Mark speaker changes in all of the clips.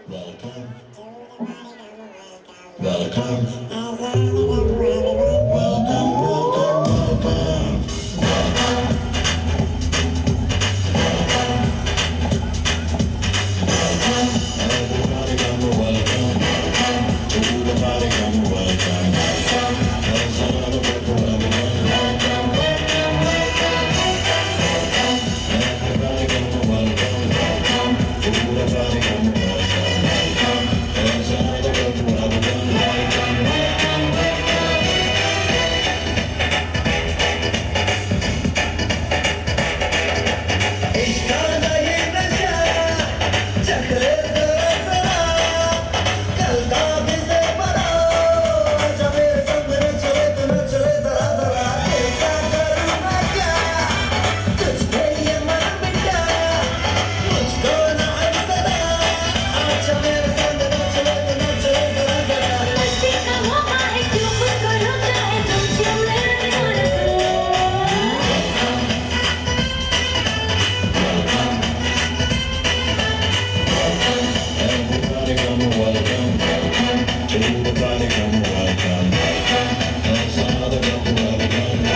Speaker 1: Welcome. Welcome. Welcome. Welcome. Everybody come welcome. To the party come welcome. There's another word for everyone. Everybody come welcome. To the party come welcome. There's another word for everyone. Everybody come welcome. To the party come welcome. There's another word for everyone.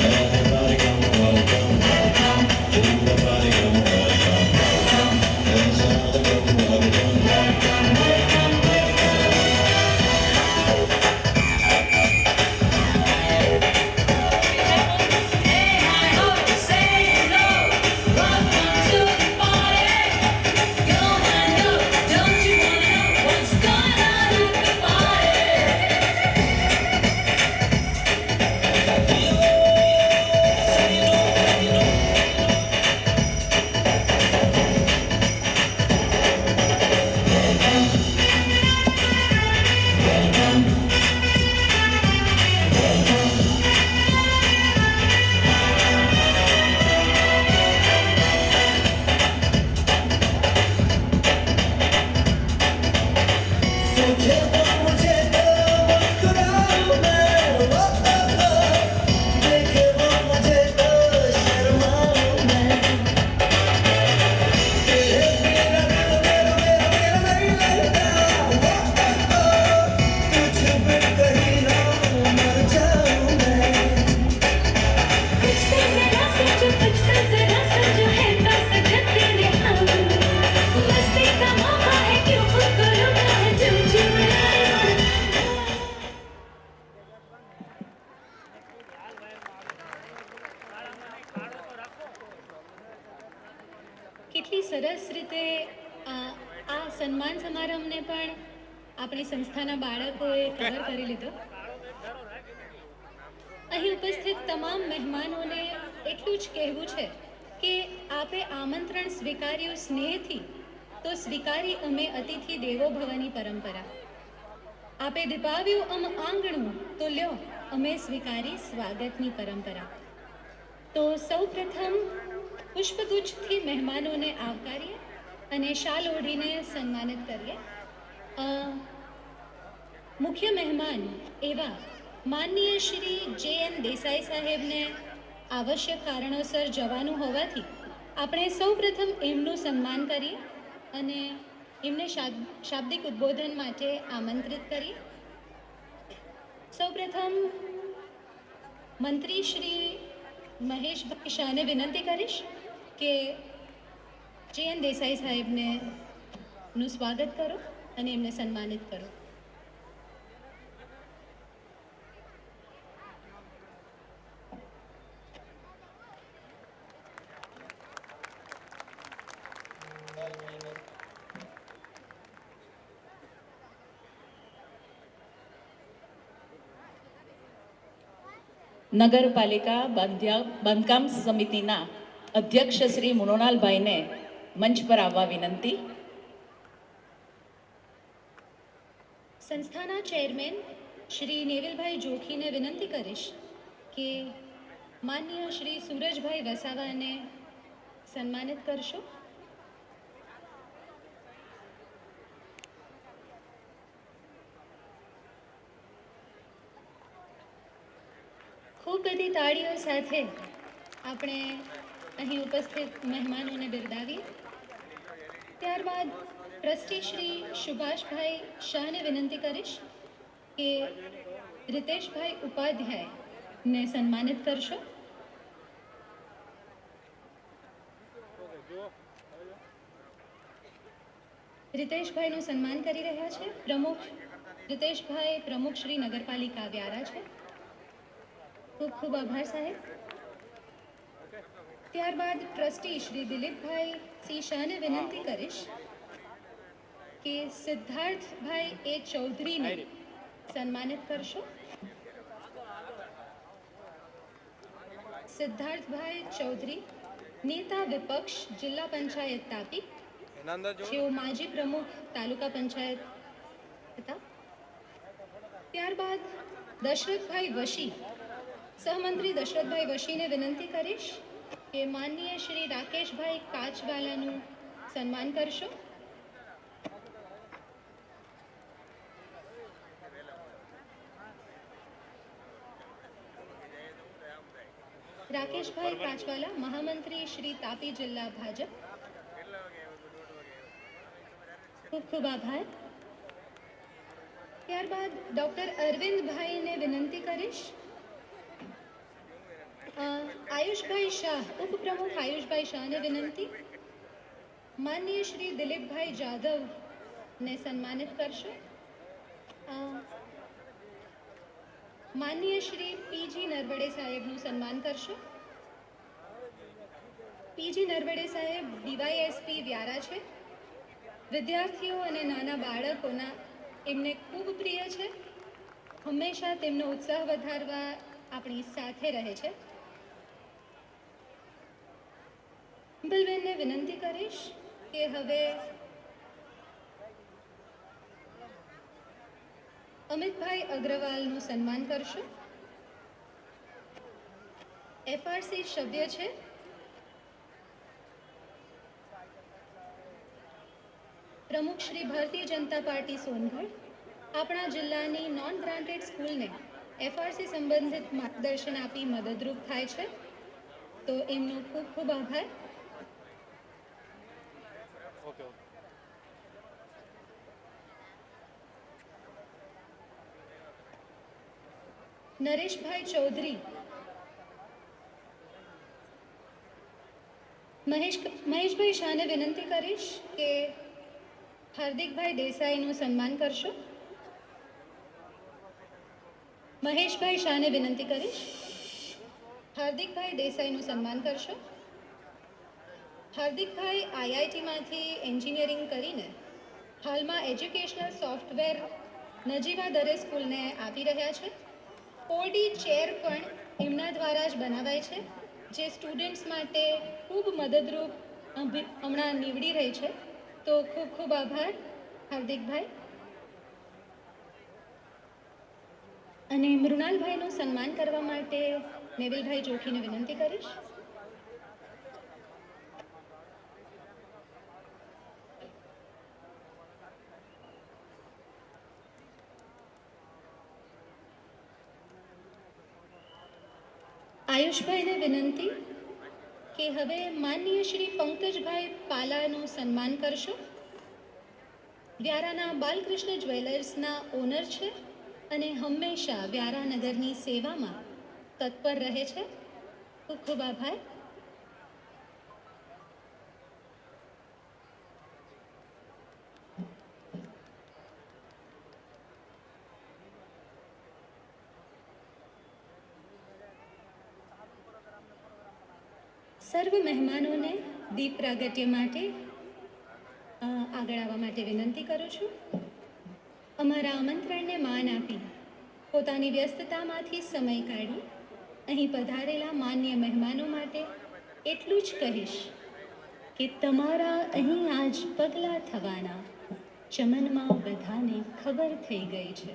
Speaker 1: Everybody come welcome. To the party come welcome. There's another word for everyone.
Speaker 2: કેટલી સરસ રીતે આ સન્માન સમારંભને પણ આપણી સંસ્થાના બાળકોએ cover કરી લીધો. અહીં ઉપસ્થિત તમામ મહેમાનોને એટલું જ કહેવું છે કે આપે આમંત્રણ સ્વીકાર્યું સ્નેહથી તો સ્વીકારી અમે અતિથિ દેવો ભવની પરંપરા. આપે દીપાવ્યું આંગણું તો લ્યો અમે સ્વીકારી સ્વાગતની પરંપરા. તો સૌપ્રથમ પુષ્પગુચ્છથી મહેમાનોને આવકારીએ અને શાલ ઓઢીને સન્માનિત કરીએ. મુખ્ય મહેમાન એવા માનનીય શ્રી જે.એન. દેસાઈ સાહેબને આવશ્યક કારણોસર જવાનું હોવાથી આપણે સૌપ્રથમ એમનું સન્માન કરીએ અને એમને શાબ્દિક ઉદ્બોધન માટે આમંત્રિત કરીએ. સૌપ્રથમ મંત્રી શ્રી મહેશભાઈ શાહને વિનંતી કરીશ કે જે.એન. દેસાઈ સાહેબને નું સ્વાગત કરો અને એમને સન્માનિત કરો.
Speaker 3: નગરપાલિકા બાંધકામ સમિતિના અધ્યક્ષ શ્રી મૃણાલભાઈને મંચ પર આવવા વિનંતી.
Speaker 2: સંસ્થાના ચેરમેન શ્રી નેવિલભાઈ જોખીને વિનંતી કરીશ કે માનનીય શ્રી સૂરજભાઈ વસાવાને સન્માનિત કરશો. ખૂબ બધી તાળીઓ સાથે આપણે અહીં ઉપસ્થિત મહેમાનોને બિરદાવીએ. ત્યારબાદ ટ્રસ્ટી શ્રી સુભાષભાઈ શાહને વિનંતી કરીશ કે રિતેશભાઈ ઉપાધ્યાયને સન્માનિત કરશો. રિતેશભાઈનું સન્માન કરી રહ્યા છે પ્રમુખ રિતેશભાઈ, પ્રમુખ શ્રી નગરપાલિકા વ્યારા છે. ખૂબ ખૂબ આભાર સાહેબ. ત્યારબાદ ટ્રસ્ટી શ્રી દિલીપભાઈ સી શાહને વિનંતી કરીશ કે સિદ્ધાર્થભાઈ એ ચૌધરીને સન્માનિત કરશો. સિદ્ધાર્થભાઈ ચૌધરી, નેતા વિપક્ષ, જિલ્લા પંચાયત તાપી, જેઓ માજી પ્રમુખ તાલુકા પંચાયત હતા. ત્યારબાદ દશરથભાઈ વશી, સહમંત્રી દશરથભાઈ વશીને વિનંતી કરીશ કે માનનીય શ્રી રાકેશભાઈ કાચવાલાનું સન્માન કરશો. રાકેશભાઈ કાચવાલા, મહામંત્રી શ્રી તાપી જિલ્લા ભાજપ. ખૂબ ખૂબ આભાર. ત્યારબાદ ડૉક્ટર અરવિંદભાઈને વિનંતી કરીશ. આયુષભાઈ શાહ, ઉપપ્રમુખ આયુષભાઈ શાહને વિનંતી માનનીય શ્રી દિલીપભાઈ જાધવને સન્માનિત કરશો. માનનીય શ્રી પીજી નરવડે સાહેબનું સન્માન કરશો. પીજી નરવડે સાહેબ ડીવાયએસપી વ્યારા છે. વિદ્યાર્થીઓ અને નાના બાળકોના એમને ખૂબ પ્રિય છે. હંમેશા તેમનો ઉત્સાહ વધારવા આપણી સાથે રહે છે. બિલબેનને વિનંતી કરીશ કે હવે અમિતભાઈ અગ્રવાલનું સન્માન કરશો. એફઆરસી સભ્ય છે. પ્રમુખ શ્રી ભારતીય જનતા પાર્ટી સોનગઢ. આપણા જિલ્લાની નોન ગ્રાન્ટેડ સ્કૂલને એફઆરસી સંબંધિત માર્ગદર્શન આપી મદદરૂપ થાય છે, તો એમનો ખૂબ ખૂબ આભાર. નરેશભાઈ ચૌધરી, મહેશભાઈ શાહને વિનંતી કરીશ કે હાર્દિકભાઈ દેસાઈનું સન્માન કરશો. મહેશભાઈ શાહને વિનંતી કરીશ હાર્દિકભાઈ દેસાઈનું સન્માન કરશો. હાર્દિકભાઈ આઈઆઈટીમાંથી એન્જિનિયરિંગ કરીને હાલમાં એજ્યુકેશનલ સોફ્ટવેર નજીવા દરે સ્કૂલને આપી રહ્યા છે. 4D ચેર પણ એમના દ્વારા જ બનાવાય છે, જે સ્ટુડન્ટ્સ માટે ખૂબ મદદરૂપ હમણાં નીવડી રહી છે. તો ખૂબ ખૂબ આભાર હાર્દિકભાઈ. અને મૃણાલભાઈનું સન્માન કરવા માટે નેવિલભાઈ જોખીને વિનંતી કરીશ. આયુષભાઈને વિનંતી કે હવે માનનીય શ્રી પંકજભાઈ પાલાનું સન્માન કરશો. વ્યારાના બાલકૃષ્ણ જ્વેલર્સના ઓનર છે અને હંમેશા વ્યારા નગરની સેવામાં તત્પર રહે છે. ખૂબ ખૂબ આભાર. સર્વ મહેમાનોને દીપ પ્રાગટ્ય માટે આગળ આવવા માટે વિનંતી કરું છું. અમારા આમંત્રણને માન આપી પોતાની વ્યસ્તતામાંથી સમય કાઢી અહીં પધારેલા માન્ય મહેમાનો માટે એટલું જ કહીશ કે તમારા અહીં આજ પગલાં થવાના ચમનમાં બધાને ખબર થઈ ગઈ છે.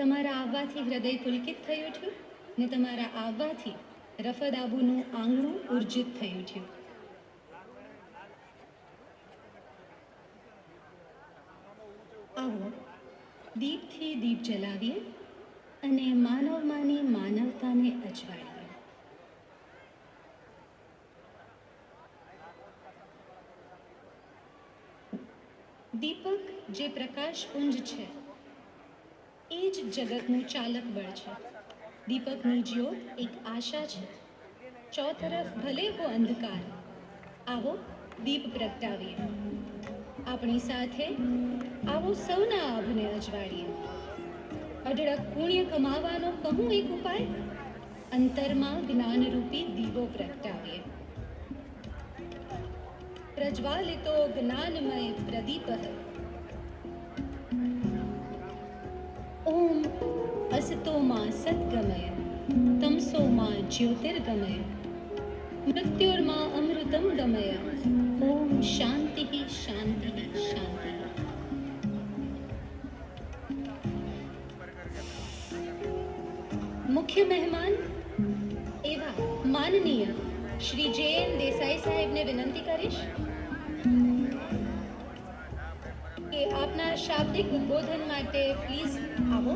Speaker 2: તમારા આવવાથી હૃદય પુલકિત થઈ ઉઠ્યું ને તમારા આવવાથી રફદ આબુનું આંગણું ઉર્જિત થઈ ઉઠ્યું. આવો દીપથી દીપ જલાવીએ અને માનવમાંની માનવતાને અજવાળીએ. દીપક જે પ્રકાશપુંજ છે એ જ જગતનું ચાલક બળ છે. દીપકની જ્યોત એક આશા છે. ચોતરફ ભલે હો અંધકાર, આવો દીપ પ્રગટાવીએ. આપણી સાથે આવો સૌના આભને અજવાળીએ. અઢળક પુણ્ય કમાવાનો કહું એક ઉપાય, અંતરમાં જ્ઞાનરૂપી દીવો પ્રગટાવીએ. પ્રજ્વાલિતો જ્ઞાનમય પ્રદીપઃ, ઓમ અસતો માં સદ્ગમય તમસો માં જ્યોતિર્ગમય મૃત્યુર્મા અમૃતમ ગમય. ઓમ શાંતિ શાંતિ શાંતિ. મુખ્ય મહેમાન એવા માનનીય શ્રી જે.એન. દેસાઈ સાહેબને વિનંતી કરીશ કે આપના શાબ્દિક ઉદ્બોધન માટે પ્લીઝ આવો.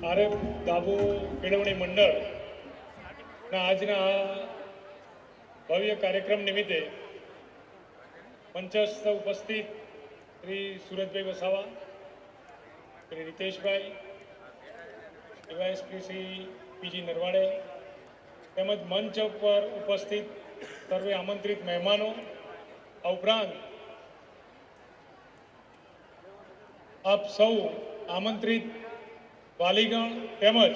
Speaker 4: આરએફ દાબુ કેળવણી મંડળના આજના આ ભવ્ય કાર્યક્રમ નિમિત્તે મંચસ્થ ઉપસ્થિત શ્રી સુરજભાઈ વસાવા, શ્રી રીતેશભાઈ, ડીવાયએસપી શ્રી પીજી નરવાડે તેમજ મંચ પર ઉપસ્થિત સર્વે આમંત્રિત મહેમાનો, આ ઉપરાંત આપ સૌ આમંત્રિત વાલીગણ તેમજ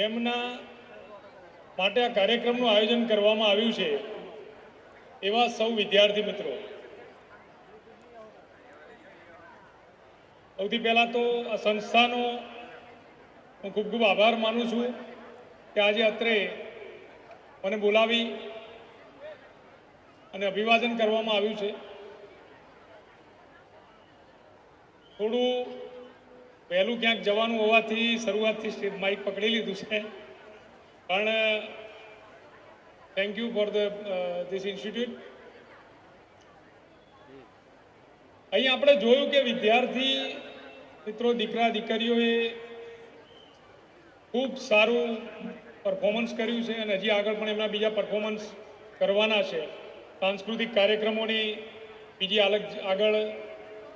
Speaker 4: એમના માટે આ કાર્યક્રમનું આયોજન કરવામાં આવ્યું છે એવા સૌ વિદ્યાર્થી મિત્રો, સૌથી પહેલાં તો આ સંસ્થાનો હું ખૂબ ખૂબ આભાર માનું છું કે આજે અત્રે મને બોલાવી અને અભિવાદન કરવામાં આવ્યું છે. થોડું પહેલું ક્યાંક જવાનું હોવાથી શરૂઆતથી માઇક પકડી લીધું છે, પણ thank you for this institute. અહીં આપણે જોયું કે વિદ્યાર્થી મિત્રો, દીકરા દીકરીઓએ ખૂબ સારું પરફોર્મન્સ કર્યું છે અને હજી આગળ પણ એમના બીજા પરફોર્મન્સ કરવાના છે. સાંસ્કૃતિક કાર્યક્રમોની બીજી આગળ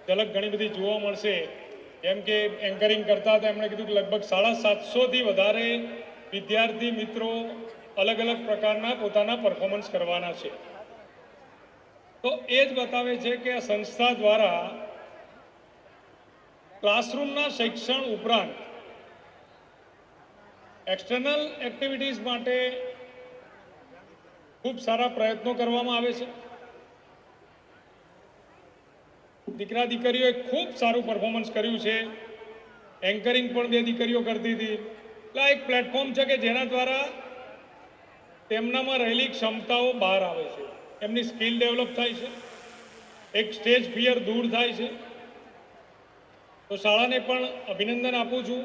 Speaker 4: ઝલક ઘણી બધી જોવા મળશે. જેમ કે એન્કરિંગ કરતા હતા એમણે કીધું કે લગભગ 750થી વધારે વિદ્યાર્થી મિત્રો અલગ અલગ પ્રકારના પોતાના પરફોર્મન્સ કરવાના છે. તો એ જ બતાવે છે કે આ સંસ્થા દ્વારા ક્લાસરૂમના શિક્ષણ ઉપરાંત એક્સટર્નલ એક્ટિવિટીઝ માટે ખૂબ સારા પ્રયત્નો કરવામાં આવે છે. દીકરા દીકરીઓએ ખૂબ સારું પરફોર્મન્સ કર્યું છે. એન્કરિંગ પણ 2 દીકરીઓ કરતી હતી. એટલે એક પ્લેટફોર્મ છે કે જેના દ્વારા તેમનામાં રહેલી ક્ષમતાઓ બહાર આવે છે, એમની સ્કિલ ડેવલપ થાય છે, એક સ્ટેજ ફિયર દૂર થાય છે. તો શાળાને પણ અભિનંદન આપું છું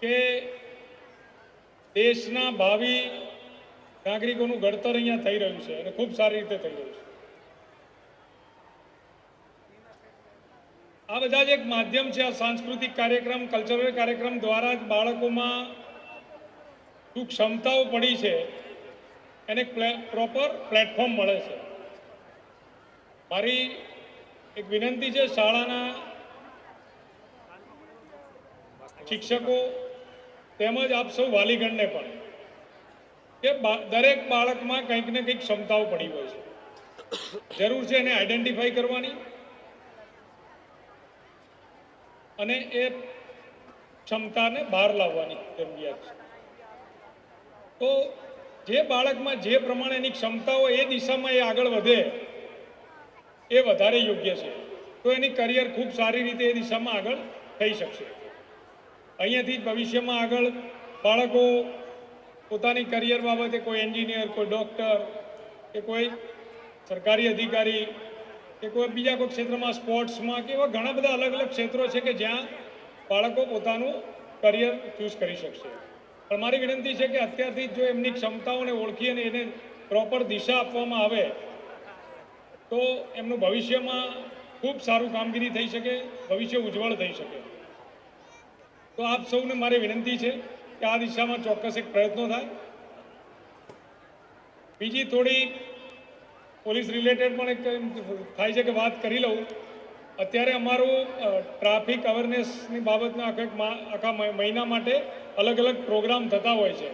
Speaker 4: કે દેશના ભાવિ નાગરિકોનું ઘડતર અહીંયા થઈ રહ્યું છે અને ખૂબ સારી રીતે થઈ રહ્યું છે. આ બધા જ એક માધ્યમ છે. આ સાંસ્કૃતિક કાર્યક્રમ, કલ્ચરલ કાર્યક્રમ દ્વારા જ બાળકોમાં શું ક્ષમતાઓ પડી છે એને પ્રોપર પ્લેટફોર્મ મળે છે. મારી એક વિનંતી છે શાળાના શિક્ષકો તેમજ આપ સૌ વાલીગણને પણ કે દરેક બાળકમાં કંઈક ને કંઈક ક્ષમતાઓ પડી હોય છે. જરૂર છે એને આઈડેન્ટિફાઈ કરવાની અને એ ક્ષમતાને બહાર લાવવાની જરૂરિયાત છે. તો જે બાળકમાં જે પ્રમાણે એની ક્ષમતાઓ એ દિશામાં એ આગળ વધે એ વધારે યોગ્ય છે. તો એની કરિયર ખૂબ સારી રીતે એ દિશામાં આગળ થઈ શકશે. અહીંયાથી જ ભવિષ્યમાં આગળ બાળકો પોતાની કરિયર બાબતે કોઈ એન્જિનિયર, કોઈ ડૉક્ટર કે કોઈ સરકારી અધિકારી કે કોઈ બીજા કોઈ ક્ષેત્રમાં, સ્પોર્ટ્સમાં કે એવા ઘણા બધા અલગ અલગ ક્ષેત્રો છે કે જ્યાં બાળકો પોતાનું કરિયર ચૂઝ કરી શકશે. પણ મારી વિનંતી છે કે અત્યારથી જ જો એમની ક્ષમતાઓને ઓળખી અને એને પ્રોપર દિશા આપવામાં આવે તો એમનું ભવિષ્યમાં ખૂબ સારું કામગીરી થઈ શકે, ભવિષ્ય ઉજ્જવળ થઈ શકે. તો આપ સૌને મારી વિનંતી છે કે આ દિશામાં ચોક્કસ એક પ્રયત્નો થાય. બીજી થોડી પોલીસ રિલેટેડ પણ એક થાય છે કે વાત કરી લઉં. અત્યારે અમારું ટ્રાફિક અવેરનેસની બાબતના આખા મહિના માટે અલગ અલગ પ્રોગ્રામ થતા હોય છે.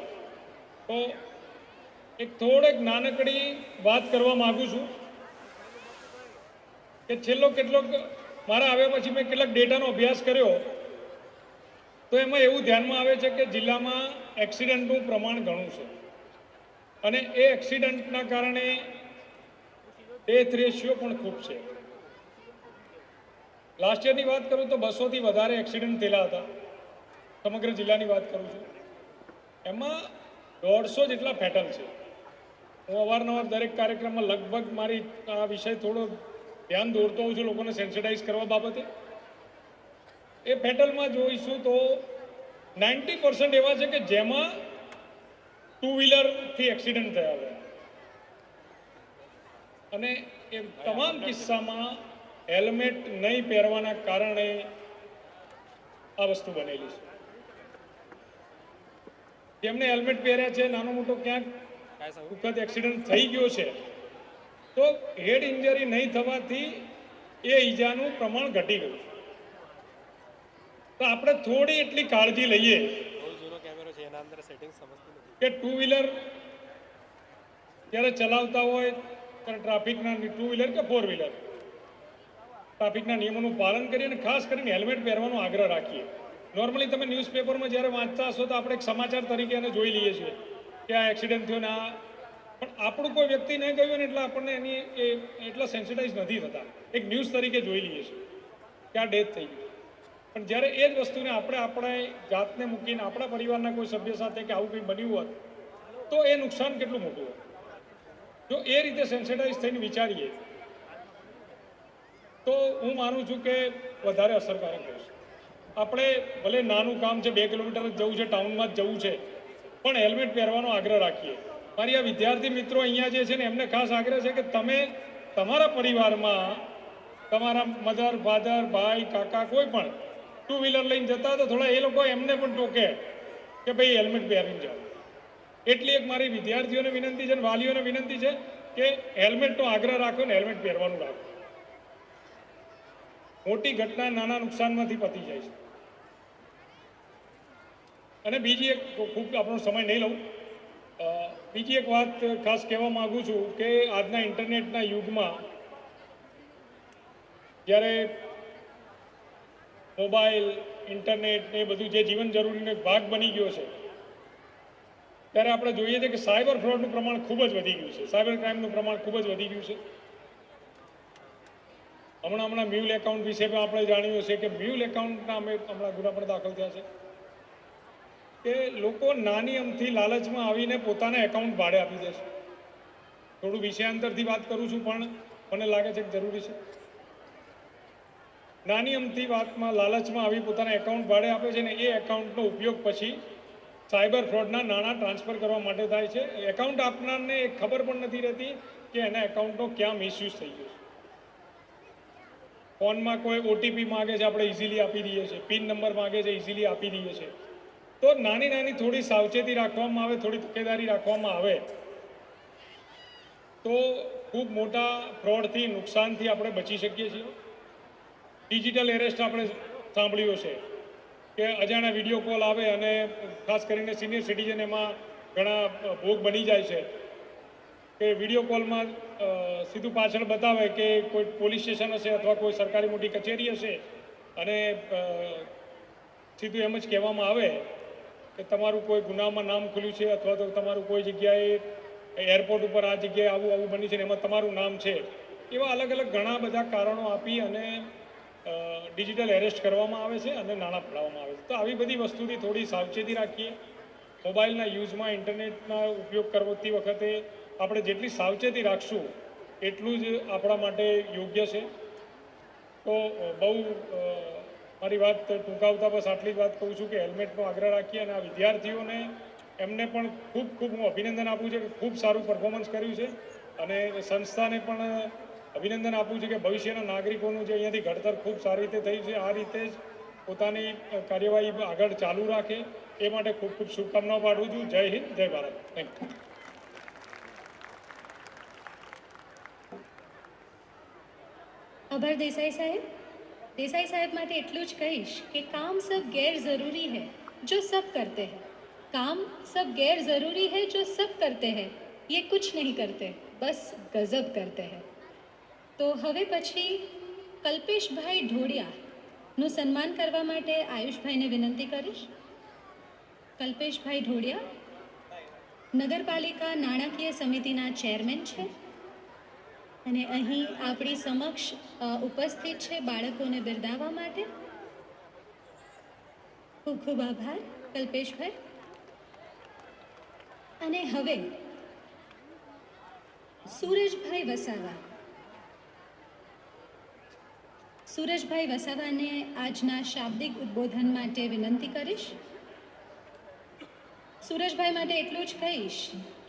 Speaker 4: તો એક થોડેક નાનકડી વાત કરવા માગું છું કે કેટલોક મારા આવ્યા પછી મેં કેટલાક ડેટાનો અભ્યાસ કર્યો તો એમાં એવું ધ્યાનમાં આવે છે કે જિલ્લામાં એક્સિડન્ટનું પ્રમાણ ઘણું છે અને એ એક્સિડન્ટના કારણે ડેથ રેશિયો પણ ખૂબ છે. લાસ્ટ યરની વાત કરું તો 200થી વધારે એક્સિડન્ટ થયેલા હતા. સમગ્ર જિલ્લાની વાત કરું છું. એમાં 150 જેટલા ફેટલ છે. હું અવારનવાર દરેક કાર્યક્રમમાં લગભગ મારી આ વિષય થોડો ધ્યાન દોરતો હોઉં છું લોકોને સેન્સિટાઇઝ કરવા બાબતે. એ ફેટલમાં જોઈશું તો 90% એવા છે કે જેમાં 2 વ્હીલરથી એક્સિડન્ટ થયા હોય અને એ તમામ કિસ્સામાં હેલ્મેટ નહીં પહેરવાના કારણે આ વસ્તુ બનેલી છે. જેમને હેલ્મેટ પહેર્યા છે, નાનો મોટો ક્યાંક દુઃખદ એક્સિડન્ટ થઈ ગયો છે તો હેડ ઇન્જરી નહીં થવાથી એ ઈજાનું પ્રમાણ ઘટી ગયું. તો આપણે થોડી એટલી કાળજી લઈએ કે 2 વ્હીલર જ્યારે ચલાવતા હોય ત્યારે ટ્રાફિકના 2 વ્હીલર કે 4 વ્હીલર ટ્રાફિકના નિયમોનું પાલન કરીએ અને ખાસ કરીને હેલ્મેટ પહેરવાનો આગ્રહ રાખીએ. નોર્મલી તમે ન્યૂઝપેપરમાં જ્યારે વાંચતા હશો તો આપણે એક સમાચાર તરીકે એને જોઈ લઈએ છીએ કે આ એક્સિડન્ટ થયો ને આ, પણ આપણું કોઈ વ્યક્તિ નહીં ગયું ને એટલે આપણને એની એટલા સેન્સિટાઇઝ નથી થતા. એક ન્યૂઝ તરીકે જોઈ લઈએ છીએ કે આ ડેથ થઈ ગઈ. પણ જ્યારે એ જ વસ્તુને આપણે આપણા જાતને મૂકીને આપણા પરિવારના કોઈ સભ્ય સાથે કે આવું કંઈ બન્યું હોત તો એ નુકસાન કેટલું મોટું હોય. જો એ રીતે સેન્સિટાઇઝ થઈને વિચારીએ તો હું માનું છું કે વધારે અસરકારક રહેશે. આપણે ભલે નાનું કામ છે, 2 કિલોમીટર જ જવું છે, ટાઉનમાં જ જવું છે, પણ હેલ્મેટ પહેરવાનો આગ્રહ રાખીએ. મારી આ વિદ્યાર્થી મિત્રો અહીંયા જે છે ને એમને ખાસ આગ્રહ છે કે તમે તમારા પરિવારમાં તમારા મધર, ફાધર, ભાઈ, કાકા કોઈ પણ 2 વ્હીલર લઈને જતા તો થોડા એ લોકો એમને પણ ટોકે કે ભાઈ હેલ્મેટ પહેરીને જાઓ. એટલી એક મારી વિદ્યાર્થીઓને વિનંતી છે અને વાલીઓને વિનંતી છે કે હેલ્મેટનો આગ્રહ રાખો ને હેલ્મેટ પહેરવાનું રાખો. મોટી ઘટના નાના નુકસાનમાંથી પતી જાય છે. અને બીજી એક, ખૂબ આપણો સમય નહીં લઉં, બીજી એક વાત ખાસ કહેવા માગું છું કે આજના ઇન્ટરનેટના યુગમાં જ્યારે મોબાઈલ, ઇન્ટરનેટ એ બધું જે જીવન જરૂરીનો એક ભાગ બની ગયો છે ત્યારે આપણે જોઈએ છીએ કે સાયબર ફ્રોડનું પ્રમાણ ખૂબ જ વધી ગયું છે. સાયબર ક્રાઇમનું પ્રમાણ ખૂબ જ વધી ગયું છે. હમણાં મ્યુલ એકાઉન્ટ વિશે પણ આપણે જાણ્યું છે કે મ્યુલ એકાઉન્ટના અમે હમણાં ગુના પણ દાખલ થયા છે કે લોકો નાની અમથી લાલચમાં આવીને પોતાના એકાઉન્ટ ભાડે આપી દે છે. થોડું વિષયાંતરથી વાત કરું છું પણ મને લાગે છે કે જરૂરી છે. નાની અમથી વાતમાં લાલચમાં આવી પોતાના એકાઉન્ટ ભાડે આપે છે ને એ એકાઉન્ટનો ઉપયોગ પછી સાયબર ફ્રોડના નાણાં ટ્રાન્સફર કરવા માટે થાય છે. એકાઉન્ટ આપનારને એ ખબર પણ નથી રહેતી કે એના એકાઉન્ટનો ક્યાં મિસયુઝ થઈ ગયો છે. ફોનમાં કોઈ ઓટીપી માગે છે, આપણે ઇઝીલી આપી દઈએ છીએ. પિન નંબર માગે છે, ઇઝીલી આપી દઈએ છીએ. તો નાની થોડી સાવચેતી રાખવામાં આવે, થોડી તકેદારી રાખવામાં આવે તો ખૂબ મોટા ફ્રોડથી, નુકસાનથી આપણે બચી શકીએ છીએ. ડિજિટલ એરેસ્ટ આપણે સાંભળ્યું છે કે અજાણ્યા વિડીયો કોલ આવે અને ખાસ કરીને સિનિયર સિટીઝન એમાં ઘણા ભોગ બની જાય છે કે વિડીયો કોલમાં સીધું પાછળ બતાવે કે કોઈ પોલીસ સ્ટેશન હશે અથવા કોઈ સરકારી મોટી કચેરી હશે અને સીધું એમ જ કહેવામાં આવે કે તમારું કોઈ ગુનામાં નામ ખુલ્યું છે અથવા તો તમારું કોઈ જગ્યાએ એરપોર્ટ ઉપર આ જગ્યાએ આવું બન્યું છે ને એમાં તમારું નામ છે. એવા અલગ અલગ ઘણા બધા કારણો આપી અને ડિજિટલ એરેસ્ટ કરવામાં આવે છે અને નાણાં પડાવવામાં આવે છે. તો આવી બધી વસ્તુથી થોડી સાવચેતી રાખીએ. મોબાઈલના યુઝમાં, ઇન્ટરનેટના ઉપયોગ કરતી વખતે આપણે જેટલી સાવચેતી રાખશું એટલું જ આપણા માટે યોગ્ય છે. તો બહુ મારી વાત ટૂંકાવતા બસ આટલી જ વાત કહું છું કે હેલ્મેટનો આગ્રહ રાખીએ અને આ વિદ્યાર્થીઓને એમને પણ ખૂબ ખૂબ હું અભિનંદન આપું છું કે ખૂબ સારું પરફોર્મન્સ કર્યું છે અને સંસ્થાને પણ અભિનંદન આપું છું કે ભવિષ્યના નાગરિકોનું જે અહીંયાથી ઘડતર ખૂબ સારી રીતે થયું છે આ રીતે જ પોતાની કાર્યવાહી આગળ ચાલુ રાખે એ માટે ખૂબ ખૂબ શુભકામનાઓ પાઠવું છું. જય હિન્દ, જય ભારત. Thank you.
Speaker 2: આભાર देसाई साहब માટે એટલું જ કહીશ કે काम सब गैर ज़रूरी है जो सब करते हैं. काम सब गैर ज़रूरी है जो सब करते हैं. ये कुछ नहीं करते, बस गजब करते हैं. તો હવે પછી કલ્પેશભાઈ ઢોડિયાનું સન્માન કરવા માટે આયુષભાઈને વિનંતી કરીશ. કલ્પેશભાઈ ઢોડિયા નગરપાલિકા નાણાકીય સમિતિના ચેરમેન છે અને અહીં આપણી સમક્ષ ઉપસ્થિત છે બાળકોને બિરદાવવા માટે. ખૂબ ખૂબ આભાર કલ્પેશભાઈ. અને હવે सूरजभाई वसावाने આજના શાબ્દિક ઉદ્બોધન માટે વિનંતી કરીશ. सूरजभाई માટે એટલું જ કહીશ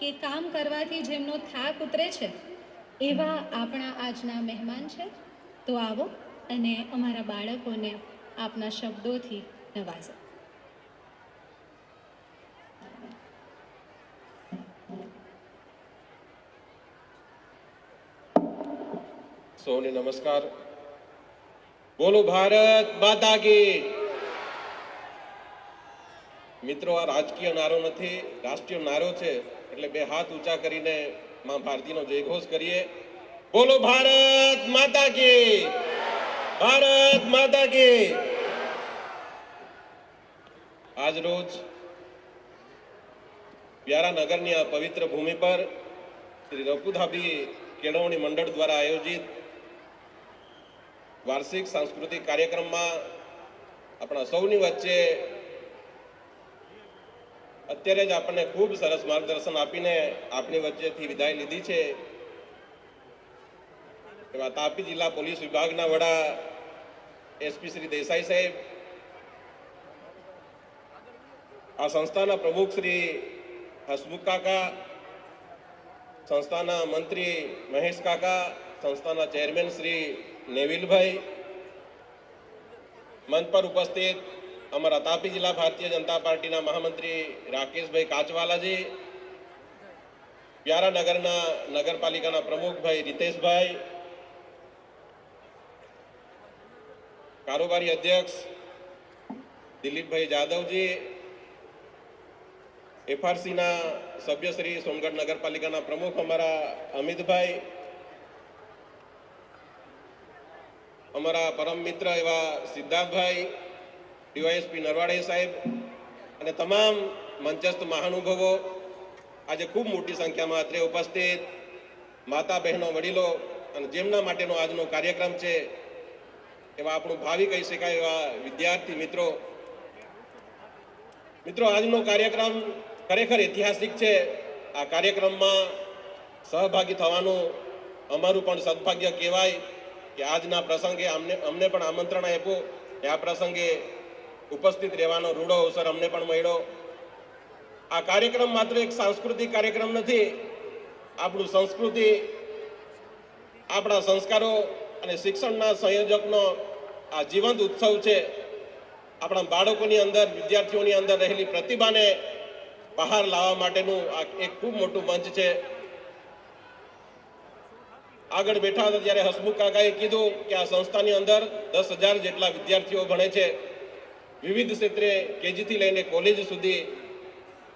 Speaker 2: કે કામ કરવાથી જેમનો થાક ઉતરે છે એવા આપણા આજના મહેમાન છે. તો આવો અને અમારા બાળકોને આપના શબ્દોથી નવાજો.
Speaker 5: સૌને નમસ્કાર. બોલો ભારત માતા કી. મિત્રો, આ રાજકીય નારો નથી, રાષ્ટ્રીય નારો છે. એટલે બે હાથ ઊંચા કરીને માં ભારતીનો જયઘોષ કરીએ. બોલો ભારત માતા કી. ભારત માતા કી. આજ રોજ વ્યારા નગરની આ પવિત્ર ભૂમિ પર શ્રી રપુધાબી કેળવણી મંડળ દ્વારા આયોજિત વાર્ષિક સાંસ્કૃતિક કાર્યક્રમમાં આપણા સૌની વચ્ચે અત્યારે જ આપણને ખૂબ સરસ માર્ગદર્શન આપીને આપણી વચ્ચેથી વિદાય લીધી છે એવા તાપી જિલ્લા પોલીસ વિભાગના વડા એસપી શ્રી દેસાઈ સાહેબ, આ સંસ્થાના પ્રમુખ શ્રી હસમુખ કાકા, સંસ્થાના મંત્રી મહેશ કાકા, સંસ્થાના ચેરમેન શ્રી નેવિલભાઈ, મંચ પર ઉપસ્થિત અમારા તાપી જિલ્લા ભારતીય જનતા પાર્ટીના મહામંત્રી રાકેશભાઈ કાચવાલાજી, વ્યારા નગરના નગરપાલિકાના પ્રમુખભાઈ રીતેશભાઈ, કારોબારી અધ્યક્ષ દિલીપભાઈ જાદવજી, એફઆરસીના સભ્ય શ્રી સોનગઢ નગરપાલિકાના પ્રમુખ અમારા અમિતભાઈ, અમારા પરમ મિત્ર એવા સિદ્ધાર્થભાઈ, ડીવાયએસપી નરવાડે સાહેબ અને તમામ મંચસ્થ મહાનુભાવો, આજે ખૂબ મોટી સંખ્યામાં અત્રે ઉપસ્થિત માતા બહેનો, વડીલો અને જેમના માટેનો આજનો કાર્યક્રમ છે એવા આપણું ભાવિ કહી શકાય એવા વિદ્યાર્થી મિત્રો, આજનો કાર્યક્રમ ખરેખર ઐતિહાસિક છે. આ કાર્યક્રમમાં સહભાગી થવાનું અમારું પણ સદભાગ્ય કહેવાય કે આજના પ્રસંગે અમને પણ આમંત્રણ આપ્યું કે આ પ્રસંગે ઉપસ્થિત રહેવાનો રૂડો અવસર અમને પણ મળ્યો. આ કાર્યક્રમ માત્ર એક સાંસ્કૃતિક કાર્યક્રમ નથી, આપણું સંસ્કૃતિ, આપણા સંસ્કારો અને શિક્ષણના સંયોજકનો આ જીવંત ઉત્સવ છે. આપણા બાળકોની અંદર, વિદ્યાર્થીઓની અંદર રહેલી પ્રતિભાને બહાર લાવવા માટેનું આ એક ખૂબ મોટું મંચ છે. આગળ બેઠા હતા ત્યારે હસમુખ કાકાએ કીધું કે આ સંસ્થાની અંદર 10,000 જેટલા વિદ્યાર્થીઓ ભણે છે. વિવિધ ક્ષેત્રે કેજીથી લઈને કોલેજ સુધી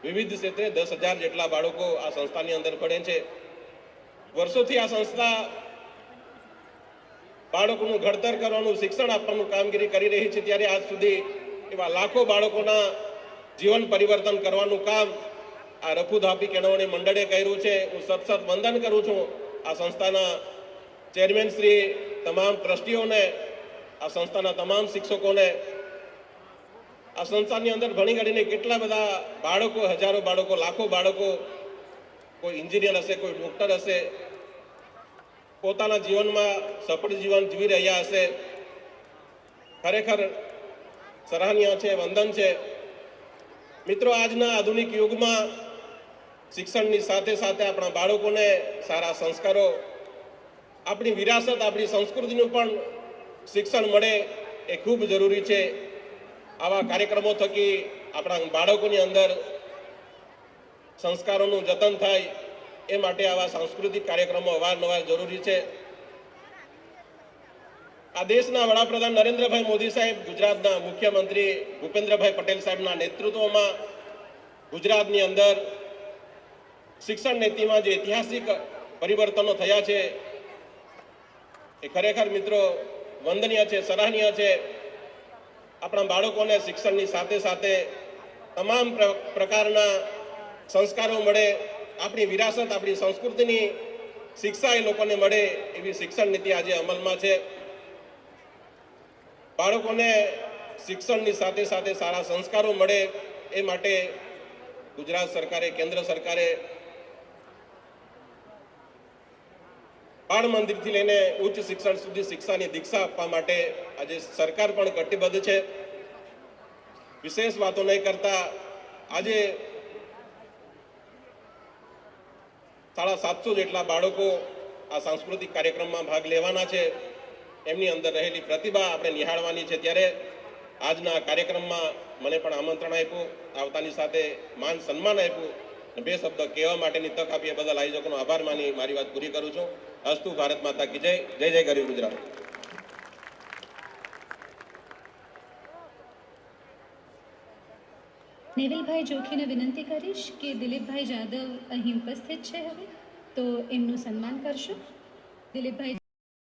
Speaker 5: વિવિધ ક્ષેત્રે 10,000 જેટલા બાળકો આ સંસ્થાની અંદર ભણે છે. વર્ષોથી આ સંસ્થા બાળકોનું ઘડતર કરવાનું, શિક્ષણ આપવાનું કામગીરી કરી રહી છે. ત્યારે આજ સુધી એવા લાખો બાળકોના જીવન પરિવર્તન કરવાનું કામ આ રફુધાબી કેળવણી મંડળે કર્યું છે. હું સતત વંદન કરું છું આ સંસ્થાના ચેરમેન શ્રી, તમામ ટ્રસ્ટીઓને, આ સંસ્થાના તમામ શિક્ષકોને. આ સંસ્થાની અંદર ભણી ગણીને કેટલા બધા બાળકો, હજારો બાળકો, લાખો બાળકો, કોઈ એન્જિનિયર હશે, કોઈ ડોક્ટર હશે, પોતાના જીવનમાં સફળ જીવન જીવી રહ્યા હશે. ખરેખર સરાહનીય છે, વંદન છે. મિત્રો, આજના આધુનિક યુગમાં શિક્ષણની સાથે સાથે આપણા બાળકોને સારા સંસ્કારો, આપણી વિરાસત, આપણી સંસ્કૃતિનું પણ શિક્ષણ મળે એ ખૂબ જરૂરી છે. આવા કાર્યક્રમો થકી આપણા બાળકોની અંદર સંસ્કારોનું જતન થાય એ માટે આવા સાંસ્કૃતિક કાર્યક્રમો અવારનવાર જરૂરી છે. આ દેશના વડાપ્રધાન નરેન્દ્રભાઈ મોદી સાહેબ, ગુજરાતના મુખ્યમંત્રી ભૂપેન્દ્રભાઈ પટેલ સાહેબના નેતૃત્વમાં ગુજરાતની અંદર શિક્ષણ નીતિમાં જે ઐતિહાસિક પરિવર્તનો થયા છે એ ખરેખર મિત્રો વંદનીય છે, સરાહનીય છે. આપણા બાળકોને શિક્ષણની સાથે સાથે તમામ પ્રકારના સંસ્કારો મળે, આપણી વિરાસત, આપણી સંસ્કૃતિની શિક્ષા એ લોકોને મળે એવી શિક્ષણ નીતિ આજે અમલમાં છે. બાળકોને શિક્ષણની સાથે સાથે સારા સંસ્કારો મળે એ માટે ગુજરાત સરકારે, કેન્દ્ર સરકારે બાળ મંદિરથી લઈને ઉચ્ચ શિક્ષણ સુધી શિક્ષાની દીક્ષા આપવા માટે આજે સરકાર પણ કટિબદ્ધ છે. વિશેષ વાતો નહીં કરતા આજે 750 જેટલા બાળકો આ સાંસ્કૃતિક કાર્યક્રમમાં ભાગ લેવાના છે. એમની અંદર રહેલી પ્રતિભા આપણે નિહાળવાની છે. ત્યારે આજના કાર્યક્રમમાં મને પણ આમંત્રણ આપ્યું, આવતાની સાથે માન સન્માન આપ્યું. 2 શબ્દ કહેવા માટેની તક આપી એ બદલ આયોજકોનો આભાર માની મારી વાત પૂરી કરું છું. અસ્તુ. ભારત માતા કી જય. જય જય ગરવી ગુજરાત.
Speaker 2: નેવિલભાઈ જોખીને વિનંતી કરીશ કે દિલીપભાઈ જાદવ અહીં ઉપસ્થિત છે હવે, તો એમનું સન્માન કરશો. દિલીપભાઈ